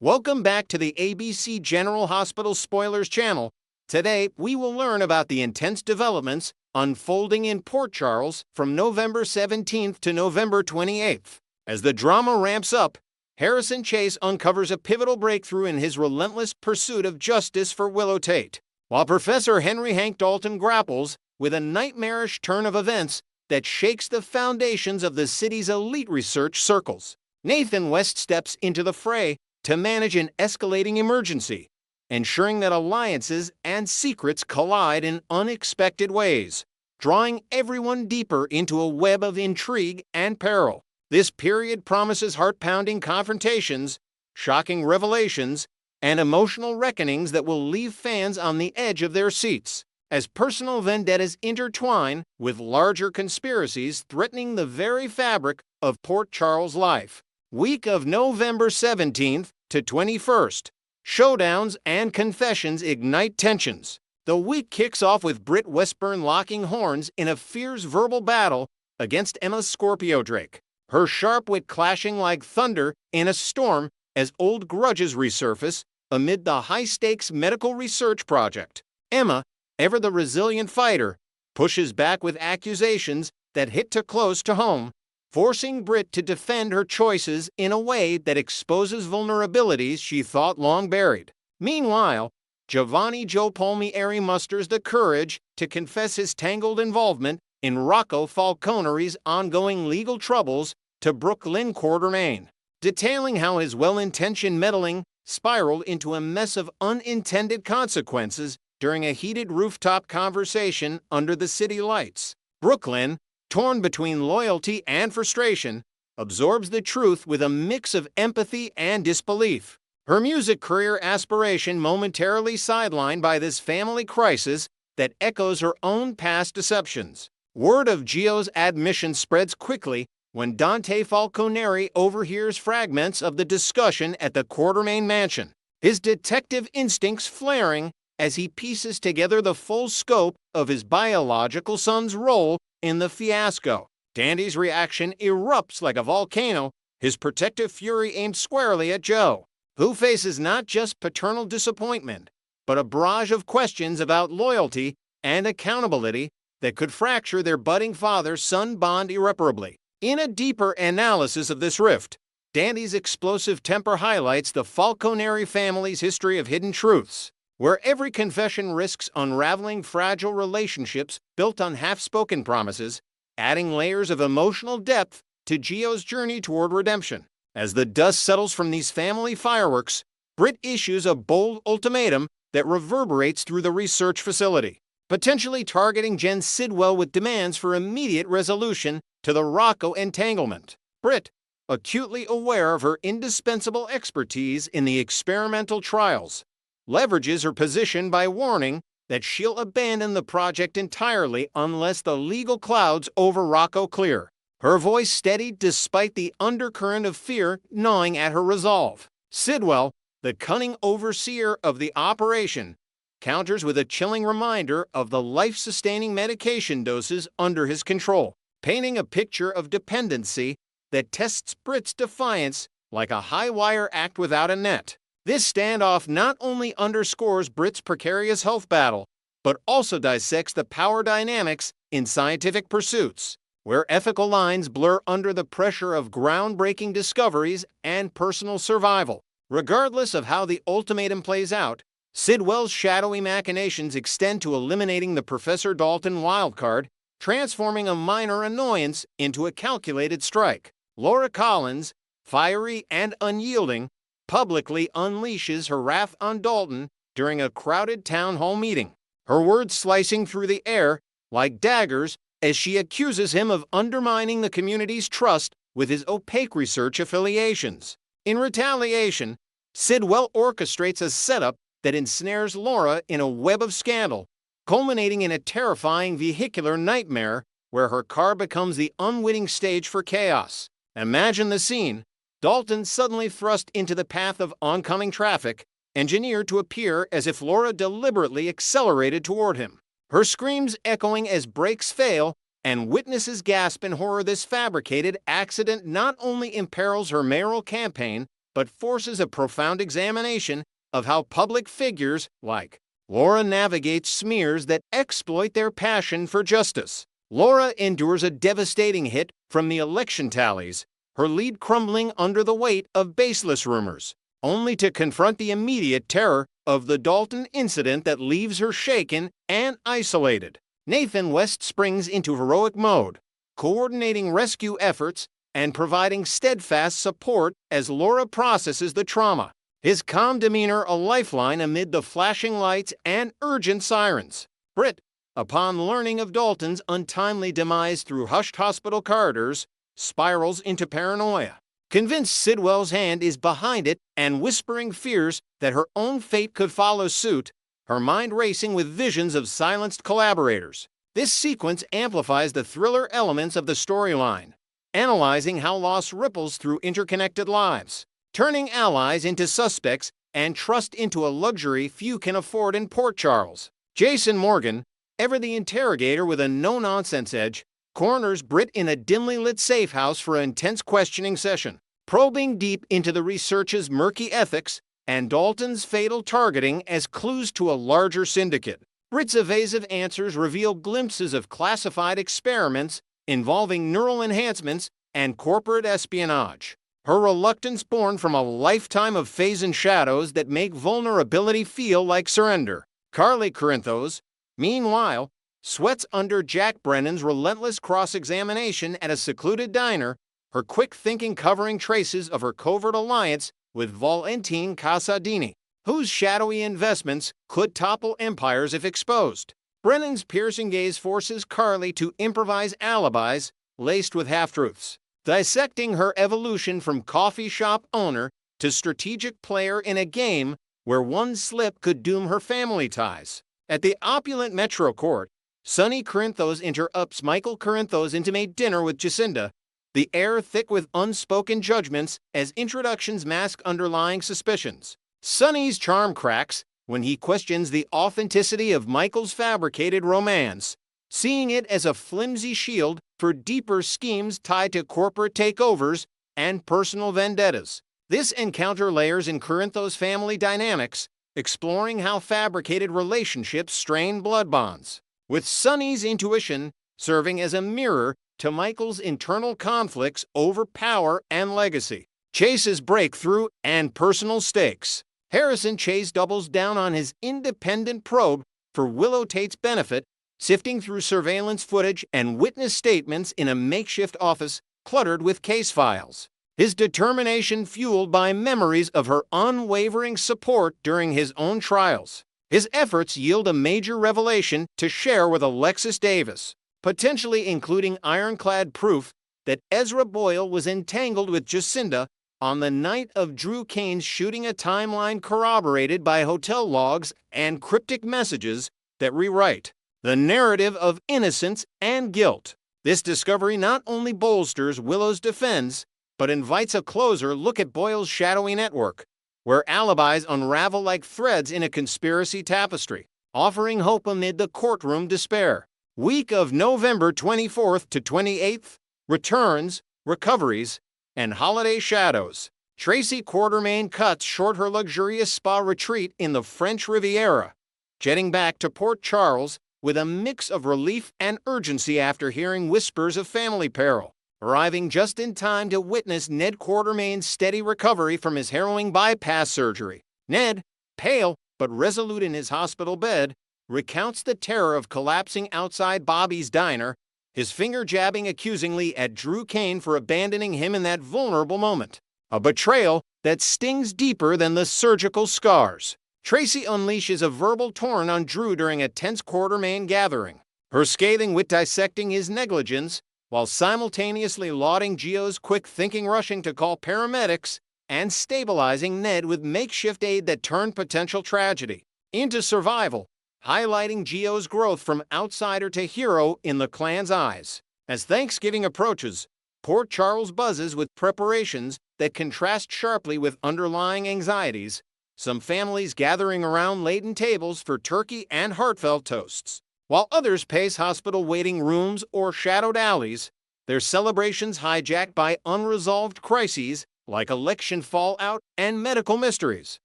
Welcome back to the ABC General Hospital Spoilers channel. Today, we will learn about the intense developments unfolding in Port Charles from November 17th to November 28th. As the drama ramps up, Harrison Chase uncovers a pivotal breakthrough in his relentless pursuit of justice for Willow Tate, while Professor Henry Hank Dalton grapples with a nightmarish turn of events that shakes the foundations of the city's elite research circles. Nathan West steps into the fray to manage an escalating emergency, ensuring that alliances and secrets collide in unexpected ways, drawing everyone deeper into a web of intrigue and peril. This period promises heart-pounding confrontations, shocking revelations, and emotional reckonings that will leave fans on the edge of their seats, as personal vendettas intertwine with larger conspiracies threatening the very fabric of Port Charles life. Week of November 17th to 21st. Showdowns and confessions ignite tensions. The week kicks off with Britt Westburn locking horns in a fierce verbal battle against Emma Scorpio Drake, her sharp wit clashing like thunder in a storm as old grudges resurface amid the high-stakes medical research project. Emma, ever the resilient fighter, pushes back with accusations that hit too close to home, forcing Britt to defend her choices in a way that exposes vulnerabilities she thought long buried. Meanwhile, Giovanni Joe Palmieri musters the courage to confess his tangled involvement in Rocco Falcone's ongoing legal troubles to Brooklyn Quartermain, detailing how his well-intentioned meddling spiraled into a mess of unintended consequences during a heated rooftop conversation under the city lights. Brooklyn, torn between loyalty and frustration, absorbs the truth with a mix of empathy and disbelief. Her music career aspiration momentarily sidelined by this family crisis that echoes her own past deceptions. Word of Gio's admission spreads quickly when Dante Falconeri overhears fragments of the discussion at the Quartermain mansion, his detective instincts flaring as he pieces together the full scope of his biological son's role in the fiasco. Dandy's reaction erupts like a volcano, his protective fury aimed squarely at Joe, who faces not just paternal disappointment, but a barrage of questions about loyalty and accountability that could fracture their budding father-son bond irreparably. In a deeper analysis of this rift, Dandy's explosive temper highlights the Falconeri family's history of hidden truths, where every confession risks unraveling fragile relationships built on half-spoken promises, adding layers of emotional depth to Gio's journey toward redemption. As the dust settles from these family fireworks, Britt issues a bold ultimatum that reverberates through the research facility, potentially targeting Jen Sidwell with demands for immediate resolution to the Rocco entanglement. Britt, acutely aware of her indispensable expertise in the experimental trials, leverages her position by warning that she'll abandon the project entirely unless the legal clouds over Rocco clear. Her voice steadied despite the undercurrent of fear gnawing at her resolve. Sidwell, the cunning overseer of the operation, counters with a chilling reminder of the life-sustaining medication doses under his control, painting a picture of dependency that tests Britt's defiance like a high-wire act without a net. This standoff not only underscores Britt's precarious health battle, but also dissects the power dynamics in scientific pursuits, where ethical lines blur under the pressure of groundbreaking discoveries and personal survival. Regardless of how the ultimatum plays out, Sidwell's shadowy machinations extend to eliminating the Professor Dalton wildcard, transforming a minor annoyance into a calculated strike. Laura Collins, fiery and unyielding, publicly unleashes her wrath on Dalton during a crowded town hall meeting, her words slicing through the air like daggers as she accuses him of undermining the community's trust with his opaque research affiliations. In retaliation, Sidwell orchestrates a setup that ensnares Laura in a web of scandal, culminating in a terrifying vehicular nightmare where her car becomes the unwitting stage for chaos. Imagine the scene: Dalton suddenly thrust into the path of oncoming traffic, engineered to appear as if Laura deliberately accelerated toward him, her screams echoing as brakes fail and witnesses gasp in horror. This fabricated accident not only imperils her mayoral campaign, but forces a profound examination of how public figures like Laura navigate smears that exploit their passion for justice. Laura endures a devastating hit from the election tallies, her lead crumbling under the weight of baseless rumors, only to confront the immediate terror of the Dalton incident that leaves her shaken and isolated. Nathan West springs into heroic mode, coordinating rescue efforts and providing steadfast support as Laura processes the trauma. His calm demeanor a lifeline amid the flashing lights and urgent sirens. Britt, upon learning of Dalton's untimely demise through hushed hospital corridors, spirals into paranoia. Convinced Sidwell's hand is behind it and whispering fears that her own fate could follow suit, her mind racing with visions of silenced collaborators. This sequence amplifies the thriller elements of the storyline, analyzing how loss ripples through interconnected lives, turning allies into suspects and trust into a luxury few can afford in Port Charles. Jason Morgan, ever the interrogator with a no-nonsense edge, corners Britt in a dimly lit safe house for an intense questioning session, probing deep into the research's murky ethics and Dalton's fatal targeting as clues to a larger syndicate. Britt's evasive answers reveal glimpses of classified experiments involving neural enhancements and corporate espionage. Her reluctance born from a lifetime of phase shadows that make vulnerability feel like surrender. Carly Corinthos, meanwhile, sweats under Jack Brennan's relentless cross-examination at a secluded diner, her quick thinking covering traces of her covert alliance with Valentine Casadini, whose shadowy investments could topple empires if exposed. Brennan's piercing gaze forces Carly to improvise alibis laced with half-truths, dissecting her evolution from coffee shop owner to strategic player in a game where one slip could doom her family ties. At the opulent Metro Court, Sonny Corinthos interrupts Michael Corinthos' intimate dinner with Jacinda, the air thick with unspoken judgments as introductions mask underlying suspicions. Sonny's charm cracks when he questions the authenticity of Michael's fabricated romance, seeing it as a flimsy shield for deeper schemes tied to corporate takeovers and personal vendettas. This encounter layers in Corinthos' family dynamics, exploring how fabricated relationships strain blood bonds, with Sonny's intuition serving as a mirror to Michael's internal conflicts over power and legacy. Chase's breakthrough and personal stakes. Harrison Chase doubles down on his independent probe for Willow Tate's benefit, sifting through surveillance footage and witness statements in a makeshift office cluttered with case files. His determination fueled by memories of her unwavering support during his own trials. His efforts yield a major revelation to share with Alexis Davis, potentially including ironclad proof that Ezra Boyle was entangled with Jacinda on the night of Drew Kane's shooting, a timeline corroborated by hotel logs and cryptic messages that rewrite the narrative of innocence and guilt. This discovery not only bolsters Willow's defense, but invites a closer look at Boyle's shadowy network, where alibis unravel like threads in a conspiracy tapestry, offering hope amid the courtroom despair. Week of November 24th to 28th, returns, recoveries, and holiday shadows. Tracy Quartermain cuts short her luxurious spa retreat in the French Riviera, jetting back to Port Charles with a mix of relief and urgency after hearing whispers of family peril, arriving just in time to witness Ned Quartermain's steady recovery from his harrowing bypass surgery. Ned, pale but resolute in his hospital bed, recounts the terror of collapsing outside Bobby's diner, his finger jabbing accusingly at Drew Kane for abandoning him in that vulnerable moment. A betrayal that stings deeper than the surgical scars. Tracy unleashes a verbal torrent on Drew during a tense Quartermain gathering, her scathing wit dissecting his negligence, while simultaneously lauding Gio's quick thinking, rushing to call paramedics and stabilizing Ned with makeshift aid that turned potential tragedy into survival, highlighting Gio's growth from outsider to hero in the clan's eyes. As Thanksgiving approaches, Port Charles buzzes with preparations that contrast sharply with underlying anxieties, some families gathering around laden tables for turkey and heartfelt toasts, while others pace hospital waiting rooms or shadowed alleys, their celebrations hijacked by unresolved crises like election fallout and medical mysteries.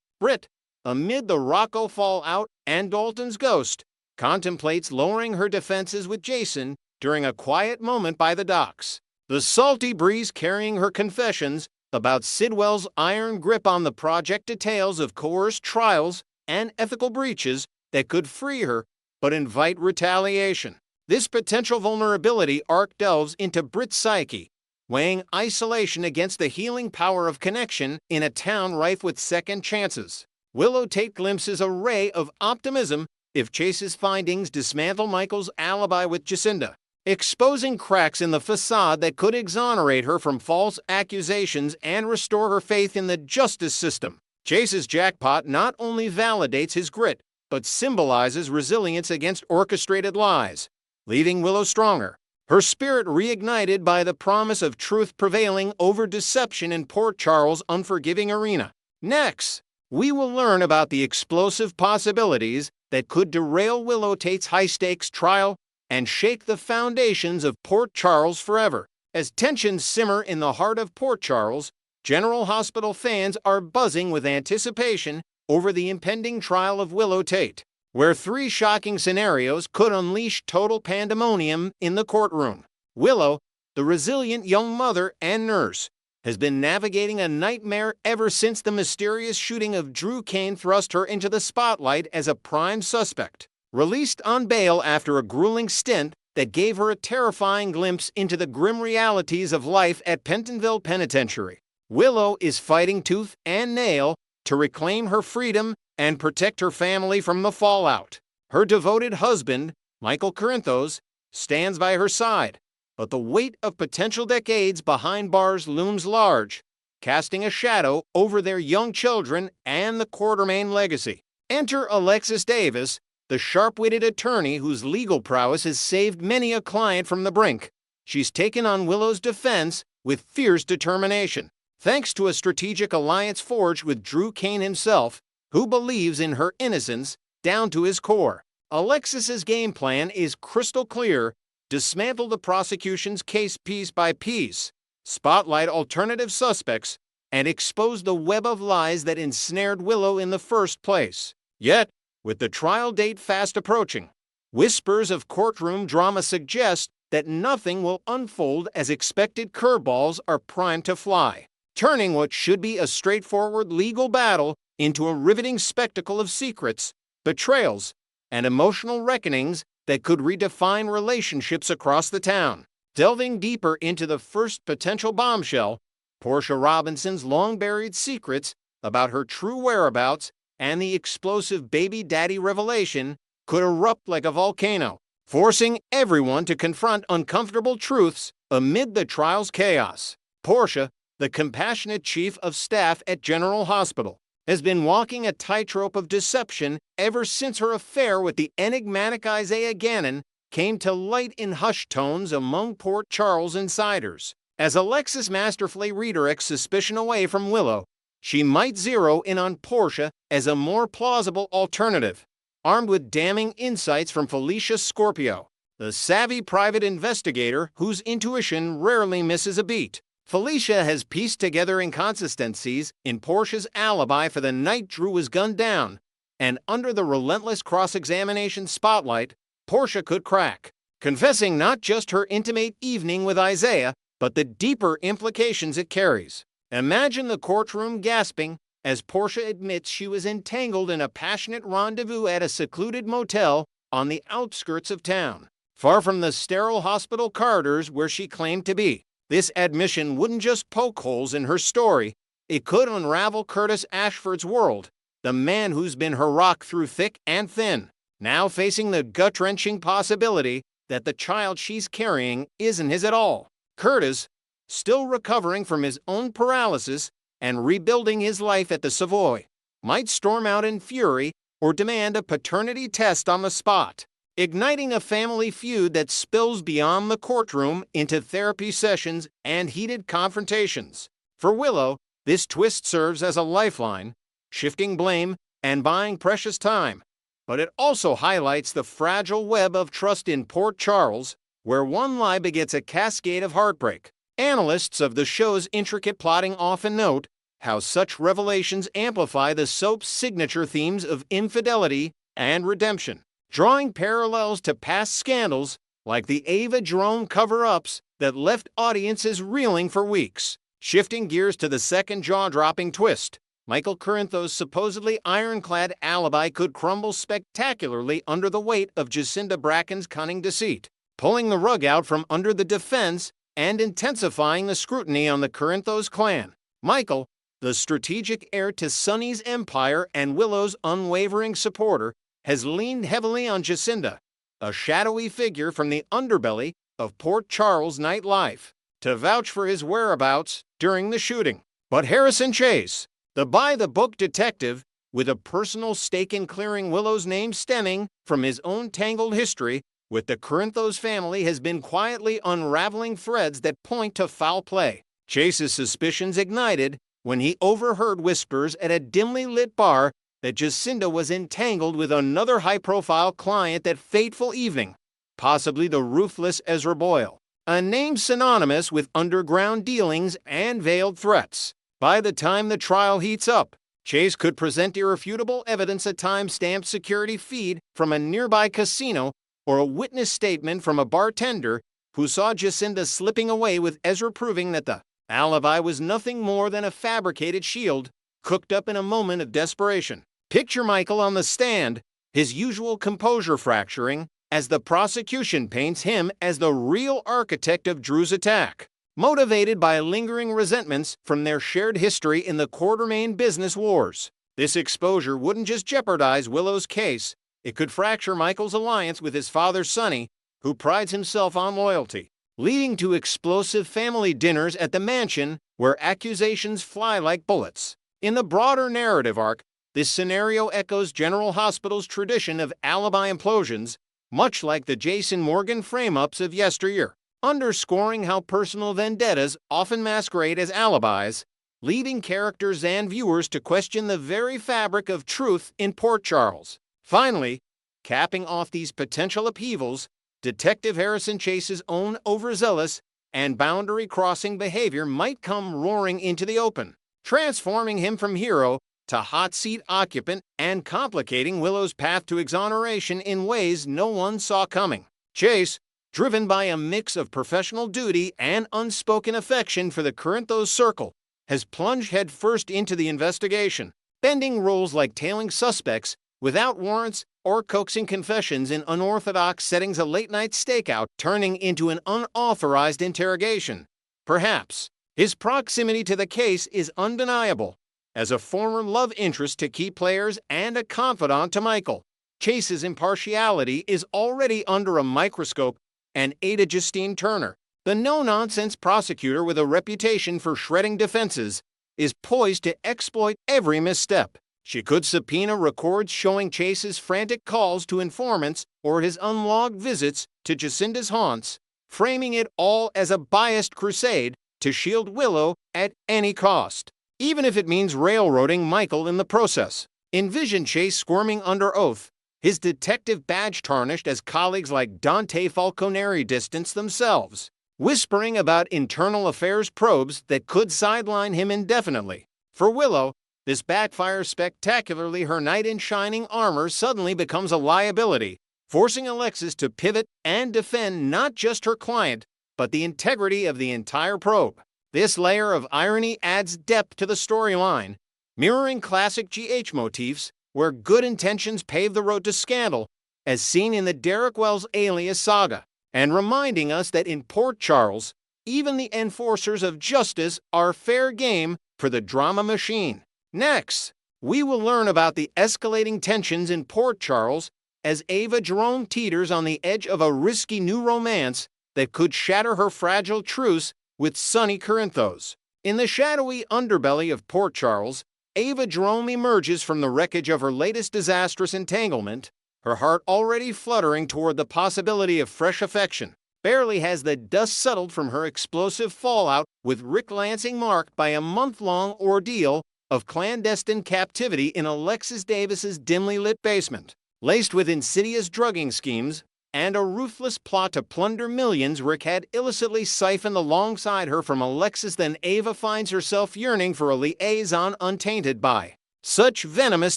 Britt, amid the Rocco fallout and Dalton's ghost, contemplates lowering her defenses with Jason during a quiet moment by the docks. The salty breeze carrying her confessions about Sidwell's iron grip on the project details of coerced trials and ethical breaches that could free her but invite retaliation. This potential vulnerability arc delves into Britt's psyche, weighing isolation against the healing power of connection in a town rife with second chances. Willow Tate glimpses a ray of optimism if Chase's findings dismantle Michael's alibi with Jacinda, exposing cracks in the facade that could exonerate her from false accusations and restore her faith in the justice system. Chase's jackpot not only validates his grit, but symbolizes resilience against orchestrated lies, leaving Willow stronger, her spirit reignited by the promise of truth prevailing over deception in Port Charles' unforgiving arena. Next, we will learn about the explosive possibilities that could derail Willow Tate's high-stakes trial and shake the foundations of Port Charles forever. As tensions simmer in the heart of Port Charles, General Hospital fans are buzzing with anticipation over the impending trial of Willow Tate, where three shocking scenarios could unleash total pandemonium in the courtroom. Willow, the resilient young mother and nurse, has been navigating a nightmare ever since the mysterious shooting of Drew Kane thrust her into the spotlight as a prime suspect. Released on bail after a grueling stint that gave her a terrifying glimpse into the grim realities of life at Pentonville Penitentiary, Willow is fighting tooth and nail to reclaim her freedom and protect her family from the fallout. Her devoted husband, Michael Corinthos, stands by her side, but the weight of potential decades behind bars looms large, casting a shadow over their young children and the Quartermain legacy. Enter Alexis Davis, the sharp-witted attorney whose legal prowess has saved many a client from the brink. She's taken on Willow's defense with fierce determination, thanks to a strategic alliance forged with Drew Kane himself, who believes in her innocence down to his core. Alexis's game plan is crystal clear: dismantle the prosecution's case piece by piece, spotlight alternative suspects, and expose the web of lies that ensnared Willow in the first place. Yet, with the trial date fast approaching, whispers of courtroom drama suggest that nothing will unfold as expected. Curveballs are primed to fly, turning what should be a straightforward legal battle into a riveting spectacle of secrets, betrayals, and emotional reckonings that could redefine relationships across the town. Delving deeper into the first potential bombshell, Portia Robinson's long-buried secrets about her true whereabouts and the explosive baby daddy revelation could erupt like a volcano, forcing everyone to confront uncomfortable truths amid the trial's chaos. Portia, the compassionate chief of staff at General Hospital, has been walking a tightrope of deception ever since her affair with the enigmatic Isaiah Gannon came to light in hushed tones among Port Charles insiders. As Alexis masterfully redirects suspicion away from Willow, she might zero in on Portia as a more plausible alternative, armed with damning insights from Felicia Scorpio, the savvy private investigator whose intuition rarely misses a beat. Felicia has pieced together inconsistencies in Portia's alibi for the night Drew was gunned down, and under the relentless cross-examination spotlight, Portia could crack, confessing not just her intimate evening with Isaiah, but the deeper implications it carries. Imagine the courtroom gasping as Portia admits she was entangled in a passionate rendezvous at a secluded motel on the outskirts of town, far from the sterile hospital corridors where she claimed to be. This admission wouldn't just poke holes in her story, it could unravel Curtis Ashford's world, the man who's been her rock through thick and thin, now facing the gut-wrenching possibility that the child she's carrying isn't his at all. Curtis, still recovering from his own paralysis and rebuilding his life at the Savoy, might storm out in fury or demand a paternity test on the spot, igniting a family feud that spills beyond the courtroom into therapy sessions and heated confrontations. For Willow, this twist serves as a lifeline, shifting blame and buying precious time. But it also highlights the fragile web of trust in Port Charles, where one lie begets a cascade of heartbreak. Analysts of the show's intricate plotting often note how such revelations amplify the soap's signature themes of infidelity and redemption, drawing parallels to past scandals like the Ava Jerome cover-ups that left audiences reeling for weeks. Shifting gears to the second jaw-dropping twist, Michael Corinthos' supposedly ironclad alibi could crumble spectacularly under the weight of Jacinda Bracken's cunning deceit, pulling the rug out from under the defense and intensifying the scrutiny on the Corinthos clan. Michael, the strategic heir to Sonny's empire and Willow's unwavering supporter, has leaned heavily on Jacinda, a shadowy figure from the underbelly of Port Charles nightlife, to vouch for his whereabouts during the shooting. But Harrison Chase, the by-the-book detective with a personal stake in clearing Willow's name stemming from his own tangled history with the Corinthos family, has been quietly unraveling threads that point to foul play. Chase's suspicions ignited when he overheard whispers at a dimly lit bar that Jacinda was entangled with another high-profile client that fateful evening, possibly the ruthless Ezra Boyle, a name synonymous with underground dealings and veiled threats. By the time the trial heats up, Chase could present irrefutable evidence, a time-stamped security feed from a nearby casino, or a witness statement from a bartender who saw Jacinda slipping away with Ezra, proving that the alibi was nothing more than a fabricated shield cooked up in a moment of desperation. Picture Michael on the stand, his usual composure fracturing, as the prosecution paints him as the real architect of Drew's attack, motivated by lingering resentments from their shared history in the Quartermain business wars. This exposure wouldn't just jeopardize Willow's case, it could fracture Michael's alliance with his father Sonny, who prides himself on loyalty, leading to explosive family dinners at the mansion where accusations fly like bullets. In the broader narrative arc, this scenario echoes General Hospital's tradition of alibi implosions, much like the Jason Morgan frame-ups of yesteryear, underscoring how personal vendettas often masquerade as alibis, leading characters and viewers to question the very fabric of truth in Port Charles. Finally, capping off these potential upheavals, Detective Harrison Chase's own overzealous and boundary-crossing behavior might come roaring into the open, transforming him from hero to hot seat occupant and complicating Willow's path to exoneration in ways no one saw coming. Chase, driven by a mix of professional duty and unspoken affection for the Corinthos circle, has plunged headfirst into the investigation, bending roles like tailing suspects without warrants or coaxing confessions in unorthodox settings, a late-night stakeout turning into an unauthorized interrogation. Perhaps his proximity to the case is undeniable. As a former love interest to key players and a confidant to Michael, Chase's impartiality is already under a microscope, and Ada Justine Turner, the no-nonsense prosecutor with a reputation for shredding defenses, is poised to exploit every misstep. She could subpoena records showing Chase's frantic calls to informants or his unlogged visits to Jacinda's haunts, framing it all as a biased crusade to shield Willow at any cost, even if it means railroading Michael in the process. Envision Chase squirming under oath, his detective badge tarnished as colleagues like Dante Falconeri distance themselves, whispering about internal affairs probes that could sideline him indefinitely. For Willow, this backfires spectacularly. Her knight in shining armor suddenly becomes a liability, forcing Alexis to pivot and defend not just her client, but the integrity of the entire probe. This layer of irony adds depth to the storyline, mirroring classic GH motifs where good intentions pave the road to scandal, as seen in the Derek Wells Alias saga, and reminding us that in Port Charles, even the enforcers of justice are fair game for the drama machine. Next, we will learn about the escalating tensions in Port Charles as Ava Jerome teeters on the edge of a risky new romance that could shatter her fragile truce with Sonny Corinthos. In the shadowy underbelly of Port Charles, Ava Jerome emerges from the wreckage of her latest disastrous entanglement, her heart already fluttering toward the possibility of fresh affection. Barely has the dust settled from her explosive fallout with Rick Lansing, marked by a month-long ordeal of clandestine captivity in Alexis Davis's dimly lit basement, laced with insidious drugging schemes and a ruthless plot to plunder millions Rick had illicitly siphoned alongside her from Alexis, then Ava finds herself yearning for a liaison untainted by such venomous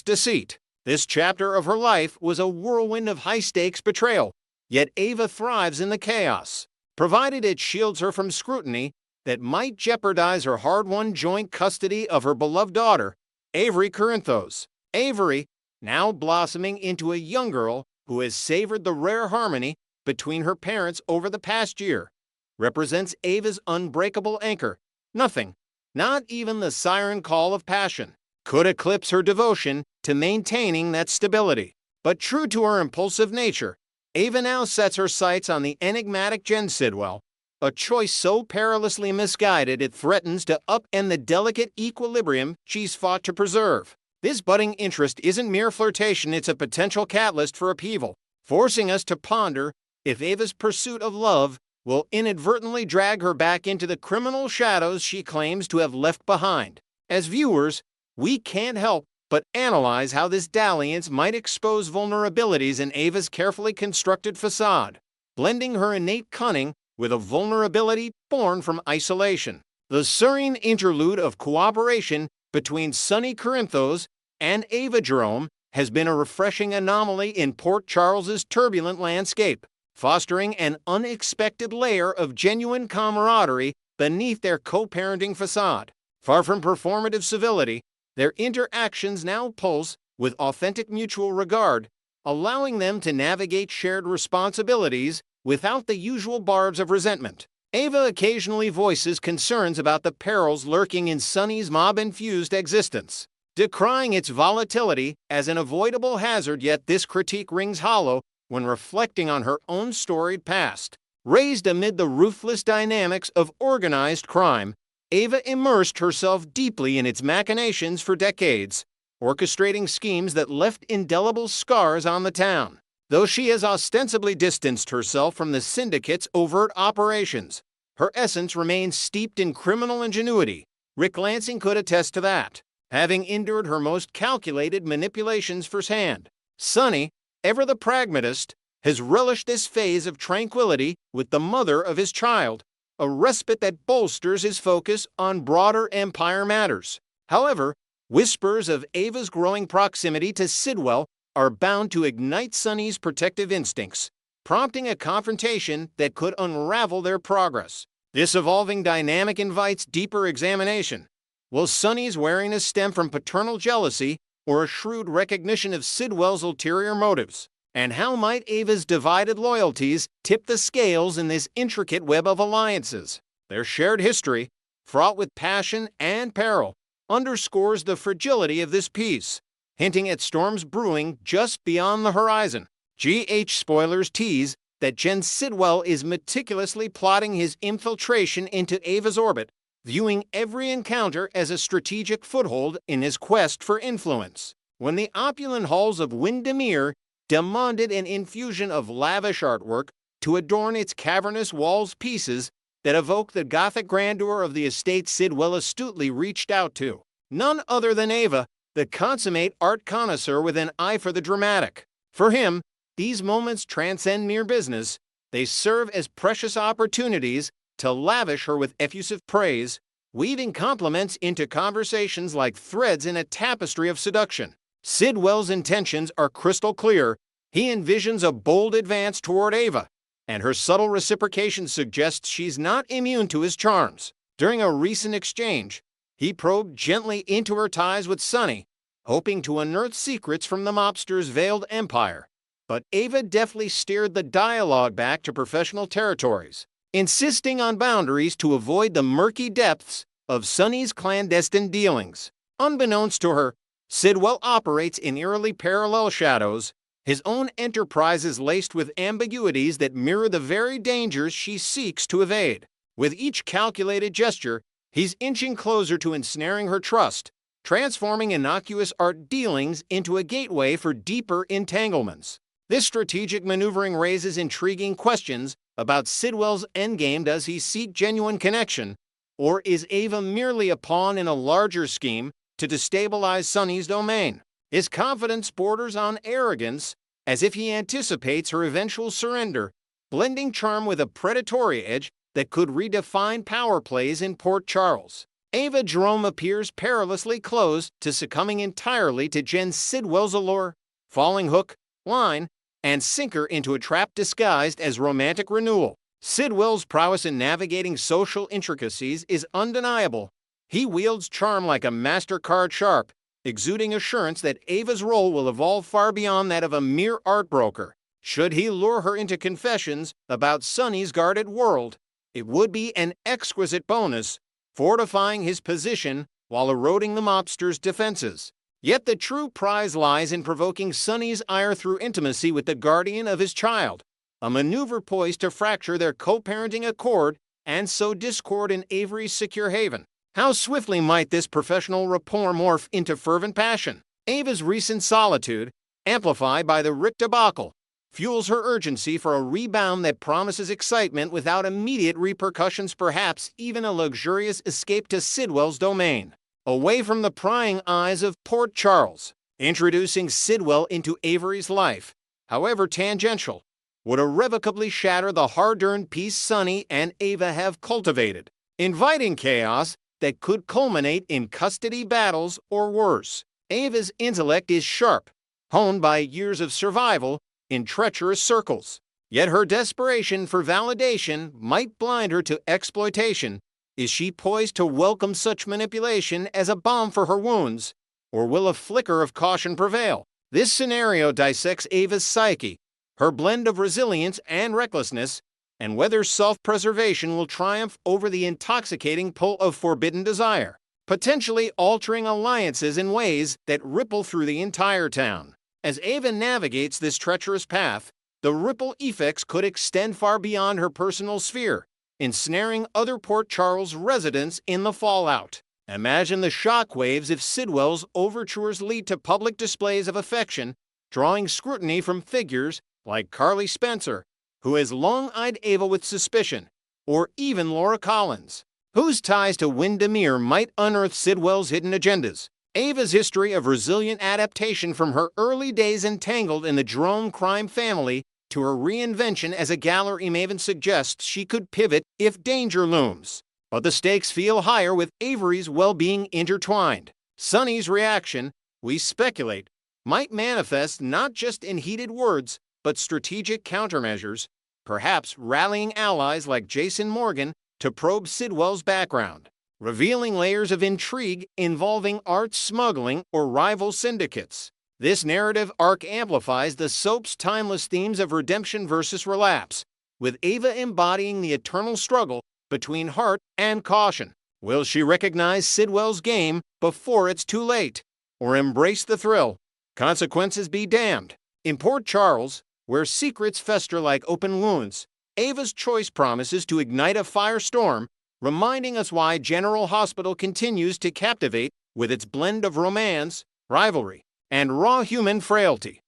deceit. This chapter of her life was a whirlwind of high-stakes betrayal, yet Ava thrives in the chaos, provided it shields her from scrutiny that might jeopardize her hard-won joint custody of her beloved daughter, Avery Corinthos. Avery, now blossoming into a young girl who has savored the rare harmony between her parents over the past year, represents Ava's unbreakable anchor. Nothing, not even the siren call of passion, could eclipse her devotion to maintaining that stability. But true to her impulsive nature, Ava now sets her sights on the enigmatic Jen Sidwell, a choice so perilously misguided it threatens to upend the delicate equilibrium she's fought to preserve. This budding interest isn't mere flirtation, it's a potential catalyst for upheaval, forcing us to ponder if Ava's pursuit of love will inadvertently drag her back into the criminal shadows she claims to have left behind. As viewers, we can't help but analyze how this dalliance might expose vulnerabilities in Ava's carefully constructed facade, blending her innate cunning with a vulnerability born from isolation. The serene interlude of cooperation between Sonny Corinthos and Ava Jerome has been a refreshing anomaly in Port Charles's turbulent landscape, fostering an unexpected layer of genuine camaraderie beneath their co-parenting facade. Far from performative civility, their interactions now pulse with authentic mutual regard, allowing them to navigate shared responsibilities without the usual barbs of resentment. Ava occasionally voices concerns about the perils lurking in Sonny's mob-infused existence, decrying its volatility as an avoidable hazard, yet this critique rings hollow when reflecting on her own storied past. Raised amid the ruthless dynamics of organized crime, Ava immersed herself deeply in its machinations for decades, orchestrating schemes that left indelible scars on the town. Though she has ostensibly distanced herself from the syndicate's overt operations, her essence remains steeped in criminal ingenuity. Rick Lansing could attest to that, having endured her most calculated manipulations firsthand. Sonny, ever the pragmatist, has relished this phase of tranquility with the mother of his child, a respite that bolsters his focus on broader empire matters. However, whispers of Ava's growing proximity to Sidwell are bound to ignite Sonny's protective instincts, prompting a confrontation that could unravel their progress. This evolving dynamic invites deeper examination. Will Sonny's wariness stem from paternal jealousy or a shrewd recognition of Sidwell's ulterior motives? And how might Ava's divided loyalties tip the scales in this intricate web of alliances? Their shared history, fraught with passion and peril, underscores the fragility of this piece, hinting at storms brewing just beyond the horizon. GH spoilers tease that Jen Sidwell is meticulously plotting his infiltration into Ava's orbit, viewing every encounter as a strategic foothold in his quest for influence. When the opulent halls of Windermere demanded an infusion of lavish artwork to adorn its cavernous walls, pieces that evoke the Gothic grandeur of the estate Sidwell astutely reached out to none other than Ava, the consummate art connoisseur with an eye for the dramatic. For him, these moments transcend mere business. They serve as precious opportunities to lavish her with effusive praise, weaving compliments into conversations like threads in a tapestry of seduction. Sidwell's intentions are crystal clear. He envisions a bold advance toward Ava, and her subtle reciprocation suggests she's not immune to his charms. During a recent exchange, he probed gently into her ties with Sonny, hoping to unearth secrets from the mobster's veiled empire. But Ava deftly steered the dialogue back to professional territories, insisting on boundaries to avoid the murky depths of Sonny's clandestine dealings. Unbeknownst to her, Sidwell operates in eerily parallel shadows, his own enterprises laced with ambiguities that mirror the very dangers she seeks to evade. With each calculated gesture, he's inching closer to ensnaring her trust, transforming innocuous art dealings into a gateway for deeper entanglements. This strategic maneuvering raises intriguing questions about Sidwell's endgame. Does he seek genuine connection, or is Ava merely a pawn in a larger scheme to destabilize Sonny's domain? His confidence borders on arrogance as if he anticipates her eventual surrender, blending charm with a predatory edge that could redefine power plays in Port Charles. Ava Jerome appears perilously close to succumbing entirely to Jen Sidwell's allure, falling hook, line, and sinker into a trap disguised as romantic renewal. Sidwell's prowess in navigating social intricacies is undeniable. He wields charm like a master card sharp, exuding assurance that Ava's role will evolve far beyond that of a mere art broker. Should he lure her into confessions about Sonny's guarded world, it would be an exquisite bonus, fortifying his position while eroding the mobster's defenses. Yet the true prize lies in provoking Sonny's ire through intimacy with the guardian of his child, a maneuver poised to fracture their co-parenting accord and sow discord in Avery's secure haven. How swiftly might this professional rapport morph into fervent passion? Ava's recent solitude, amplified by the Rick debacle, fuels her urgency for a rebound that promises excitement without immediate repercussions, perhaps even a luxurious escape to Sidwell's domain, away from the prying eyes of Port Charles. Introducing Sidwell into Avery's life, however tangential, would irrevocably shatter the hard-earned peace Sonny and Ava have cultivated, inviting chaos that could culminate in custody battles or worse. Ava's intellect is sharp, honed by years of survival in treacherous circles. Yet her desperation for validation might blind her to exploitation. Is she poised to welcome such manipulation as a balm for her wounds, or will a flicker of caution prevail? This scenario dissects Ava's psyche, her blend of resilience and recklessness, and whether self-preservation will triumph over the intoxicating pull of forbidden desire, potentially altering alliances in ways that ripple through the entire town. As Ava navigates this treacherous path, the ripple effects could extend far beyond her personal sphere, ensnaring other Port Charles residents in the fallout. Imagine the shockwaves if Sidwell's overtures lead to public displays of affection, drawing scrutiny from figures like Carly Spencer, who has long eyed Ava with suspicion, or even Laura Collins, whose ties to Windermere might unearth Sidwell's hidden agendas. Ava's history of resilient adaptation, from her early days entangled in the Jerome crime family to her reinvention as a gallery maven, suggests she could pivot if danger looms. But the stakes feel higher with Avery's well-being intertwined. Sonny's reaction, we speculate, might manifest not just in heated words, but strategic countermeasures, perhaps rallying allies like Jason Morgan to probe Sidwell's background, revealing layers of intrigue involving art smuggling or rival syndicates. This narrative arc amplifies the soap's timeless themes of redemption versus relapse, with Ava embodying the eternal struggle between heart and caution. Will she recognize Sidwell's game before it's too late, or embrace the thrill? Consequences be damned. In Port Charles, where secrets fester like open wounds, Ava's choice promises to ignite a firestorm, reminding us why General Hospital continues to captivate with its blend of romance, rivalry, and raw human frailty.